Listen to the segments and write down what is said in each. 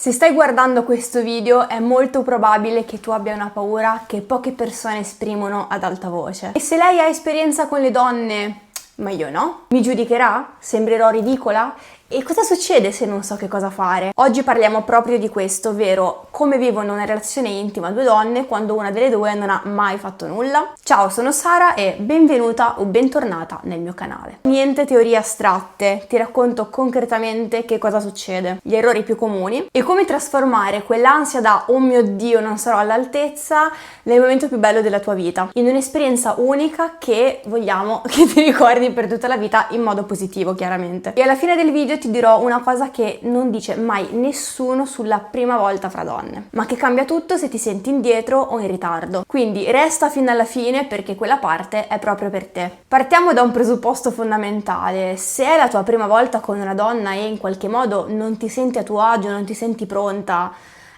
Se stai guardando questo video è molto probabile che tu abbia una paura che poche persone esprimono ad alta voce. E se lei ha esperienza con le donne, ma io no? Mi giudicherà? Sembrerò ridicola? E cosa succede se non so che cosa fare? Oggi parliamo proprio di questo, ovvero come vivono una relazione intima due donne quando una delle due non ha mai fatto nulla. Ciao, sono Sara e benvenuta o bentornata nel mio canale. Niente teorie astratte, ti racconto concretamente che cosa succede, gli errori più comuni e come trasformare quell'ansia da "oh mio Dio, non sarò all'altezza" nel momento più bello della tua vita, in un'esperienza unica che vogliamo che ti ricordi per tutta la vita in modo positivo, chiaramente. E alla fine del video ti dirò una cosa che non dice mai nessuno sulla prima volta fra donne, ma che cambia tutto se ti senti indietro o in ritardo. Quindi resta fino alla fine perché quella parte è proprio per te. Partiamo da un presupposto fondamentale: se è la tua prima volta con una donna e in qualche modo non ti senti a tuo agio, non ti senti pronta,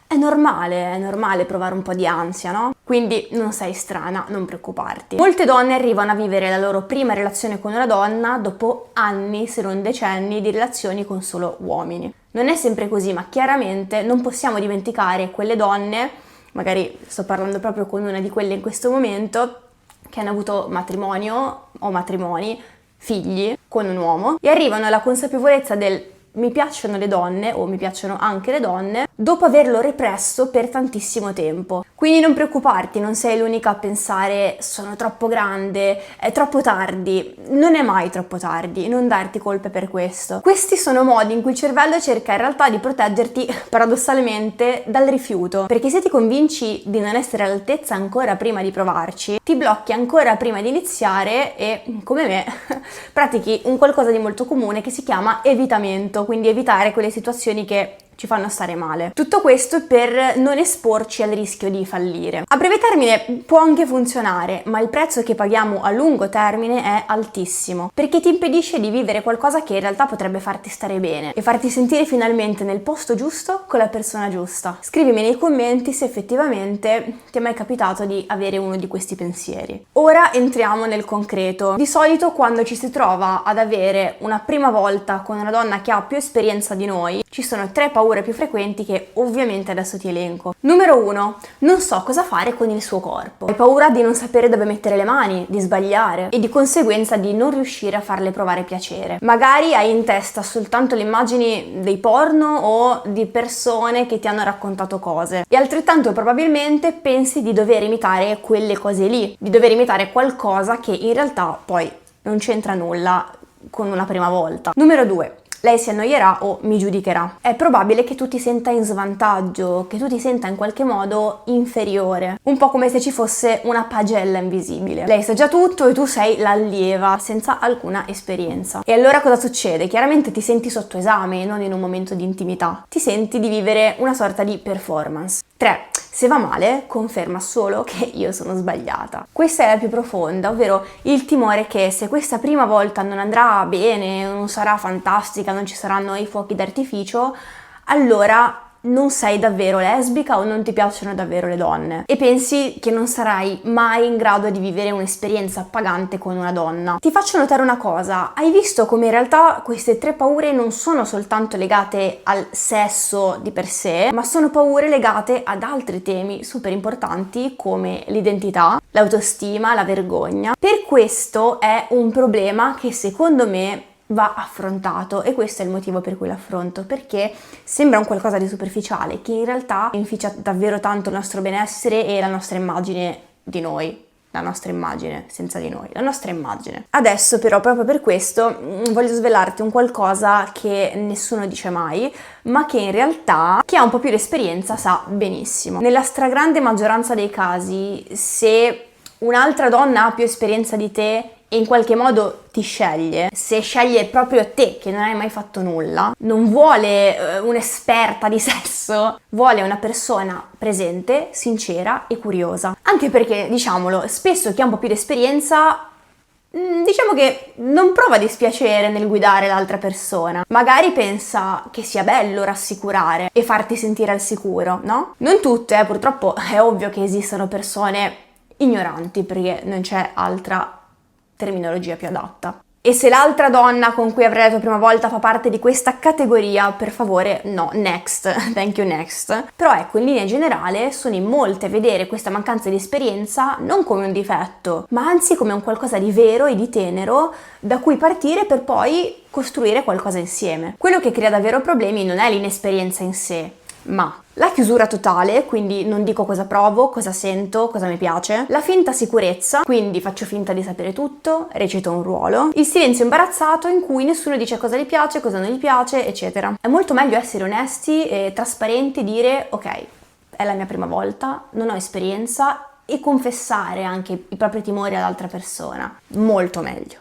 è normale provare un po' di ansia, no? Quindi non sei strana, non preoccuparti. Molte donne arrivano a vivere la loro prima relazione con una donna dopo anni, se non decenni, di relazioni con solo uomini. Non è sempre così, ma chiaramente non possiamo dimenticare quelle donne, magari sto parlando proprio con una di quelle in questo momento, che hanno avuto matrimonio o matrimoni, figli con un uomo e arrivano alla consapevolezza del "mi piacciono le donne" o "mi piacciono anche le donne" dopo averlo represso per tantissimo tempo. Quindi non preoccuparti, non sei l'unica a pensare "sono troppo grande, è troppo tardi". Non è mai troppo tardi, non darti colpe per questo. Questi sono modi in cui il cervello cerca in realtà di proteggerti paradossalmente dal rifiuto, perché se ti convinci di non essere all'altezza ancora prima di provarci, ti blocchi ancora prima di iniziare e, come me, pratichi un qualcosa di molto comune che si chiama evitamento, quindi evitare quelle situazioni che ci fanno stare male. Tutto questo per non esporci al rischio di fallire. A breve termine può anche funzionare, ma il prezzo che paghiamo a lungo termine è altissimo, perché ti impedisce di vivere qualcosa che in realtà potrebbe farti stare bene e farti sentire finalmente nel posto giusto con la persona giusta. Scrivimi nei commenti se effettivamente ti è mai capitato di avere uno di questi pensieri. Ora entriamo nel concreto. Di solito quando ci si trova ad avere una prima volta con una donna che ha più esperienza di noi, ci sono tre paure più frequenti che ovviamente adesso ti elenco. Numero 1. Non so cosa fare con il suo corpo. Hai paura di non sapere dove mettere le mani, di sbagliare e di conseguenza di non riuscire a farle provare piacere. Magari hai in testa soltanto le immagini dei porno o di persone che ti hanno raccontato cose e altrettanto probabilmente pensi di dover imitare quelle cose lì, di dover imitare qualcosa che in realtà poi non c'entra nulla con una prima volta. Numero 2. Lei si annoierà o mi giudicherà. È probabile che tu ti senta in svantaggio, che tu ti senta in qualche modo inferiore, un po' come se ci fosse una pagella invisibile. Lei sa già tutto e tu sei l'allieva, senza alcuna esperienza. E allora cosa succede? Chiaramente ti senti sotto esame, non in un momento di intimità. Ti senti di vivere una sorta di performance. 3. Se va male, conferma solo che io sono sbagliata. Questa è la più profonda, ovvero il timore che se questa prima volta non andrà bene, non sarà fantastica, non ci saranno i fuochi d'artificio, allora non sei davvero lesbica o non ti piacciono davvero le donne e pensi che non sarai mai in grado di vivere un'esperienza appagante con una donna. Ti faccio notare una cosa: hai visto come in realtà queste tre paure non sono soltanto legate al sesso di per sé, ma sono paure legate ad altri temi super importanti come l'identità, l'autostima, la vergogna. Per questo è un problema che secondo me va affrontato e questo è il motivo per cui l'affronto, perché sembra un qualcosa di superficiale che in realtà inficia davvero tanto il nostro benessere e la nostra immagine di noi. La nostra immagine, senza di noi, la nostra immagine. Adesso però, proprio per questo, voglio svelarti un qualcosa che nessuno dice mai, ma che in realtà chi ha un po' più di esperienza sa benissimo. Nella stragrande maggioranza dei casi, se un'altra donna ha più esperienza di te e in qualche modo ti sceglie, se sceglie proprio te che non hai mai fatto nulla, non vuole un'esperta di sesso, vuole una persona presente, sincera e curiosa. Anche perché, diciamolo, spesso chi ha un po' più di esperienza diciamo che non prova dispiacere nel guidare l'altra persona, magari pensa che sia bello rassicurare e farti sentire al sicuro, no? Non tutte, purtroppo è ovvio che esistono persone ignoranti, perché non c'è altra terminologia più adatta. E se l'altra donna con cui avrai la tua prima volta fa parte di questa categoria, per favore, no, next, thank you, next. Però ecco, in linea generale sono in molte a vedere questa mancanza di esperienza non come un difetto, ma anzi come un qualcosa di vero e di tenero da cui partire per poi costruire qualcosa insieme. Quello che crea davvero problemi non è l'inesperienza in sé, ma la chiusura totale, quindi non dico cosa provo, cosa sento, cosa mi piace, la finta sicurezza, quindi faccio finta di sapere tutto, recito un ruolo, il silenzio imbarazzato in cui nessuno dice cosa gli piace, cosa non gli piace, eccetera. È molto meglio essere onesti e trasparenti, dire ok, è la mia prima volta, non ho esperienza, e confessare anche i propri timori all'altra persona. Molto meglio.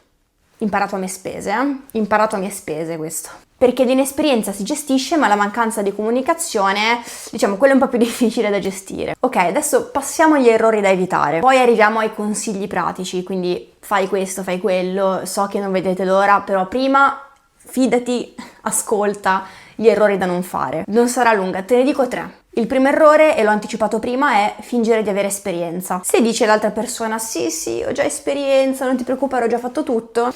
Imparato a mie spese, Imparato a mie spese questo. Perché l'inesperienza si gestisce, ma la mancanza di comunicazione, diciamo, quello è un po' più difficile da gestire. Ok, adesso passiamo agli errori da evitare. Poi arriviamo ai consigli pratici, quindi fai questo, fai quello, so che non vedete l'ora, però prima fidati, ascolta gli errori da non fare. Non sarà lunga, te ne dico 3. Il primo errore, e l'ho anticipato prima, è fingere di avere esperienza. Se dice l'altra persona sì, ho già esperienza, non ti preoccupare, ho già fatto tutto,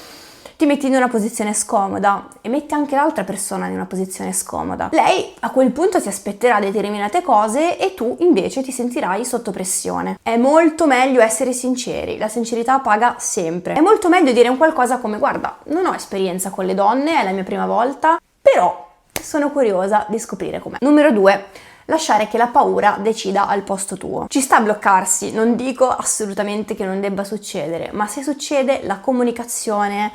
ti metti in una posizione scomoda e metti anche l'altra persona in una posizione scomoda. Lei a quel punto si aspetterà determinate cose e tu invece ti sentirai sotto pressione. È molto meglio essere sinceri, la sincerità paga sempre. È molto meglio dire un qualcosa come guarda, non ho esperienza con le donne, è la mia prima volta, però sono curiosa di scoprire com'è. Numero 2. Lasciare che la paura decida al posto tuo. Ci sta a bloccarsi, non dico assolutamente che non debba succedere, ma se succede la comunicazione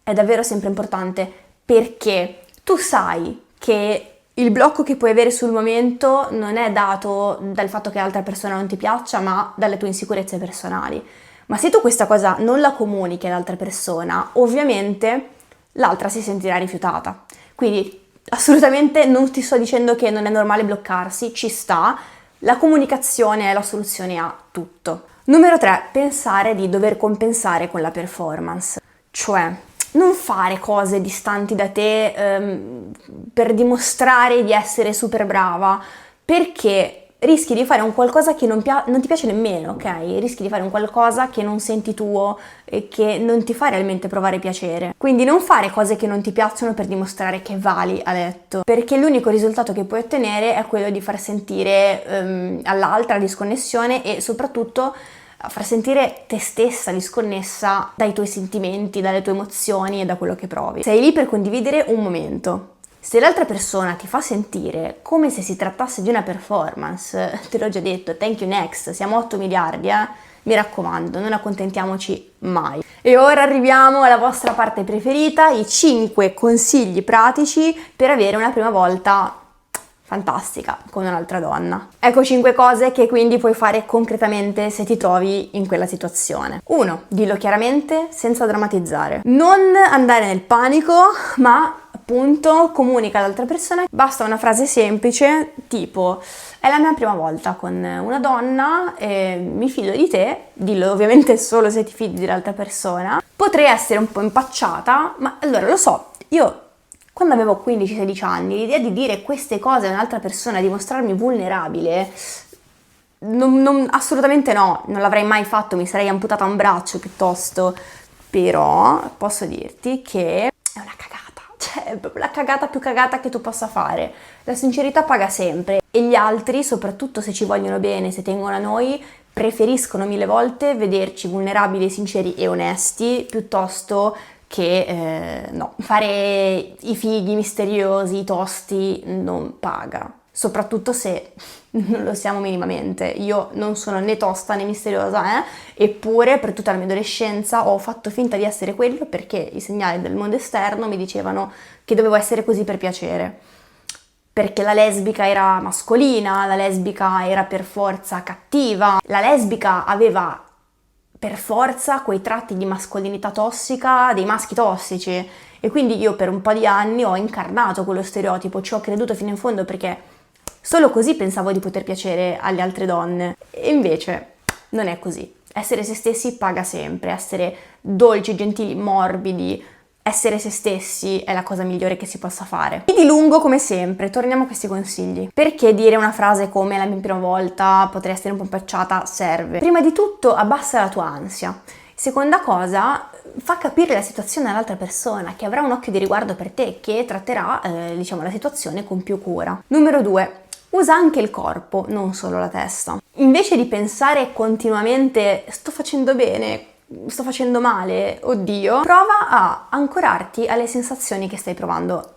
è davvero sempre importante, perché tu sai che il blocco che puoi avere sul momento non è dato dal fatto che l'altra persona non ti piaccia, ma dalle tue insicurezze personali. Ma se tu questa cosa non la comunichi all'altra persona, ovviamente l'altra si sentirà rifiutata. Quindi assolutamente non ti sto dicendo che non è normale bloccarsi, ci sta, la comunicazione è la soluzione a tutto. Numero 3, pensare di dover compensare con la performance, cioè non fare cose distanti da te per dimostrare di essere super brava, perché rischi di fare un qualcosa che non ti piace nemmeno, ok? Rischi di fare un qualcosa che non senti tuo e che non ti fa realmente provare piacere. Quindi non fare cose che non ti piacciono per dimostrare che vali a letto, perché l'unico risultato che puoi ottenere è quello di far sentire all'altra disconnessione e soprattutto far sentire te stessa disconnessa dai tuoi sentimenti, dalle tue emozioni e da quello che provi. Sei lì per condividere un momento. Se l'altra persona ti fa sentire come se si trattasse di una performance, te l'ho già detto, thank you next, siamo 8 miliardi, mi raccomando, non accontentiamoci mai. E ora arriviamo alla vostra parte preferita, i 5 consigli pratici per avere una prima volta fantastica con un'altra donna. Ecco 5 cose che quindi puoi fare concretamente se ti trovi in quella situazione. 1. Dillo chiaramente senza drammatizzare. Non andare nel panico, ma appunto comunica all'altra persona. Basta una frase semplice tipo è la mia prima volta con una donna e mi fido di te. Dillo ovviamente solo se ti fidi dell'altra persona. Potrei essere un po' impacciata, ma allora lo so, io quando avevo 15-16 anni, l'idea di dire queste cose a un'altra persona, di mostrarmi vulnerabile, assolutamente no, non l'avrei mai fatto, mi sarei amputata un braccio piuttosto, però posso dirti che è una cagata, cioè è proprio la cagata più cagata che tu possa fare. La sincerità paga sempre e gli altri, soprattutto se ci vogliono bene, se tengono a noi, preferiscono 1000 volte vederci vulnerabili, sinceri e onesti piuttosto che no, fare i fighi misteriosi, tosti, non paga, soprattutto se non lo siamo minimamente. Io non sono né tosta né misteriosa, eppure per tutta la mia adolescenza ho fatto finta di essere quello perché i segnali del mondo esterno mi dicevano che dovevo essere così per piacere. Perché la lesbica era mascolina, la lesbica era per forza cattiva, la lesbica aveva per forza quei tratti di mascolinità tossica dei maschi tossici e quindi io per un po' di anni ho incarnato quello stereotipo, ci ho creduto fino in fondo perché solo così pensavo di poter piacere alle altre donne e invece non è così. Essere se stessi paga sempre, essere dolci, gentili, morbidi, essere se stessi è la cosa migliore che si possa fare. E di lungo come sempre, torniamo a questi consigli. Perché dire una frase come la mia prima volta, potrei essere un po' impacciata, serve? Prima di tutto abbassa la tua ansia. Seconda cosa, fa capire la situazione all'altra persona, che avrà un occhio di riguardo per te, che tratterà, la situazione con più cura. Numero 2. Usa anche il corpo, non solo la testa. Invece di pensare continuamente sto facendo bene, sto facendo male, oddio, prova a ancorarti alle sensazioni che stai provando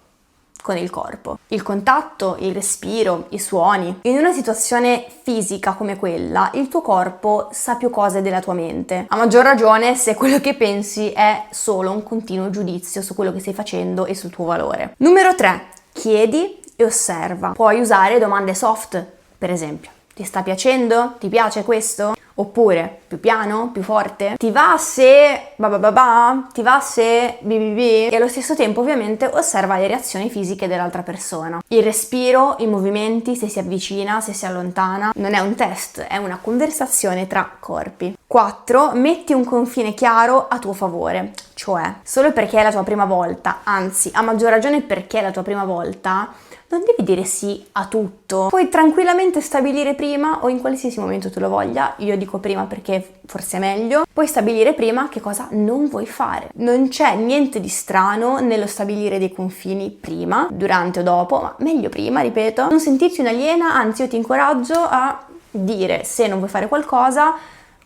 con il corpo. Il contatto, il respiro, i suoni. In una situazione fisica come quella, il tuo corpo sa più cose della tua mente. A maggior ragione se quello che pensi è solo un continuo giudizio su quello che stai facendo e sul tuo valore. Numero 3. Chiedi e osserva. Puoi usare domande soft, per esempio. Ti sta piacendo? Ti piace questo? Oppure più piano, più forte? Ti va se Ti va se E allo stesso tempo ovviamente osserva le reazioni fisiche dell'altra persona. Il respiro, i movimenti, se si avvicina, se si allontana. Non è un test, è una conversazione tra corpi. 4. Metti un confine chiaro a tuo favore. Cioè, solo perché è la tua prima volta, anzi, a maggior ragione perché è la tua prima volta, non devi dire sì a tutto. Puoi tranquillamente stabilire prima, o in qualsiasi momento tu lo voglia, io dico prima perché forse è meglio, puoi stabilire prima che cosa non vuoi fare. Non c'è niente di strano nello stabilire dei confini prima, durante o dopo, ma meglio prima, ripeto. Non sentirti un'aliena, anzi io ti incoraggio a dire se non vuoi fare qualcosa,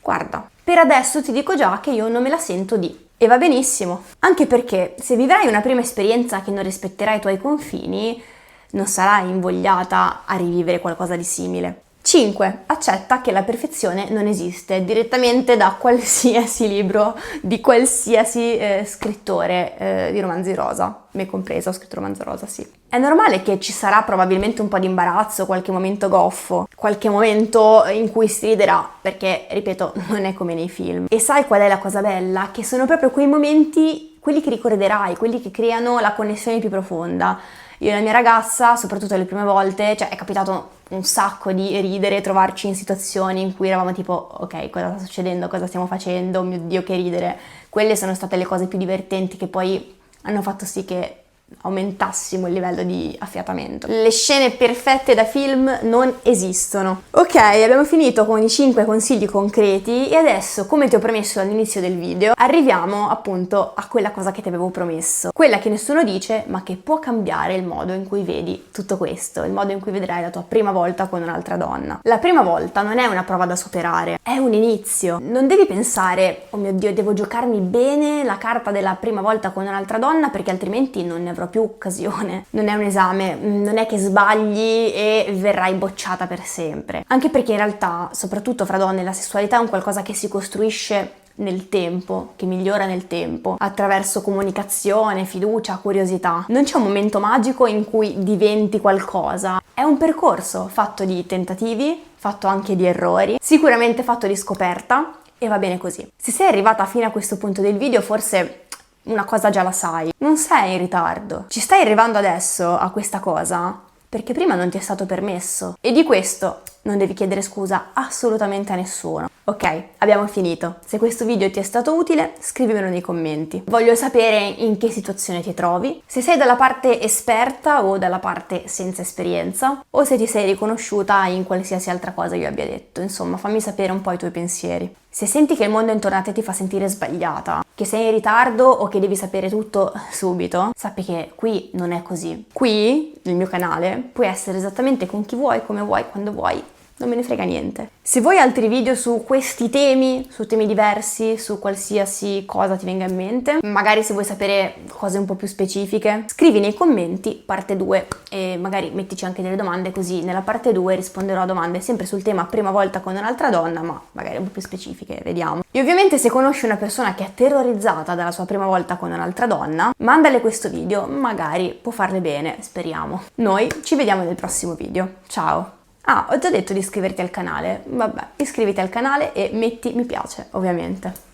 guarda, per adesso ti dico già che io non me la sento di. E va benissimo, anche perché se vivrai una prima esperienza che non rispetterai i tuoi confini, non sarai invogliata a rivivere qualcosa di simile. 5. Accetta che la perfezione non esiste, direttamente da qualsiasi libro di qualsiasi scrittore di romanzi rosa, me compresa, ho scritto romanzo rosa, sì. È normale che ci sarà probabilmente un po' di imbarazzo, qualche momento goffo, qualche momento in cui si riderà, perché, ripeto, non è come nei film. E sai qual è la cosa bella? Che sono proprio quei momenti, quelli che ricorderai, quelli che creano la connessione più profonda. Io e la mia ragazza, soprattutto le prime volte, è capitato un sacco di ridere, trovarci in situazioni in cui eravamo tipo, ok, cosa sta succedendo, cosa stiamo facendo, oh mio Dio che ridere. Quelle sono state le cose più divertenti che poi hanno fatto sì che aumentassimo il livello di affiatamento. Le scene perfette da film non esistono. Ok, abbiamo finito con i 5 consigli concreti e adesso, come ti ho promesso all'inizio del video, arriviamo appunto a quella cosa che ti avevo promesso. Quella che nessuno dice, ma che può cambiare il modo in cui vedi tutto questo, il modo in cui vedrai la tua prima volta con un'altra donna. La prima volta non è una prova da superare, è un inizio. Non devi pensare, oh mio Dio, devo giocarmi bene la carta della prima volta con un'altra donna perché altrimenti non ne avrò più occasione. Non è un esame, non è che sbagli e verrai bocciata per sempre. Anche perché in realtà, soprattutto fra donne, la sessualità è un qualcosa che si costruisce nel tempo, che migliora nel tempo, attraverso comunicazione, fiducia, curiosità. Non c'è un momento magico in cui diventi qualcosa. È un percorso fatto di tentativi, fatto anche di errori, sicuramente fatto di scoperta e va bene così. Se sei arrivata fino a questo punto del video, forse una cosa già la sai, non sei in ritardo, ci stai arrivando adesso a questa cosa perché prima non ti è stato permesso e di questo non devi chiedere scusa assolutamente a nessuno. Ok, abbiamo finito. Se questo video ti è stato utile, scrivimelo nei commenti. Voglio sapere in che situazione ti trovi, se sei dalla parte esperta o dalla parte senza esperienza, o se ti sei riconosciuta in qualsiasi altra cosa io abbia detto. Insomma, fammi sapere un po' i tuoi pensieri. Se senti che il mondo intorno a te ti fa sentire sbagliata, che sei in ritardo o che devi sapere tutto subito, sappi che qui non è così. Qui, nel mio canale, puoi essere esattamente con chi vuoi, come vuoi, quando vuoi. Non me ne frega niente. Se vuoi altri video su questi temi, su temi diversi, su qualsiasi cosa ti venga in mente, magari se vuoi sapere cose un po' più specifiche, scrivi nei commenti parte 2 e magari mettici anche delle domande, così nella parte 2 risponderò a domande sempre sul tema prima volta con un'altra donna, ma magari un po' più specifiche, vediamo. E ovviamente se conosci una persona che è terrorizzata dalla sua prima volta con un'altra donna, mandale questo video, magari può farle bene, speriamo. Noi ci vediamo nel prossimo video. Ciao! Ah, ho già detto di iscriverti al canale, vabbè, iscriviti al canale e metti mi piace, ovviamente.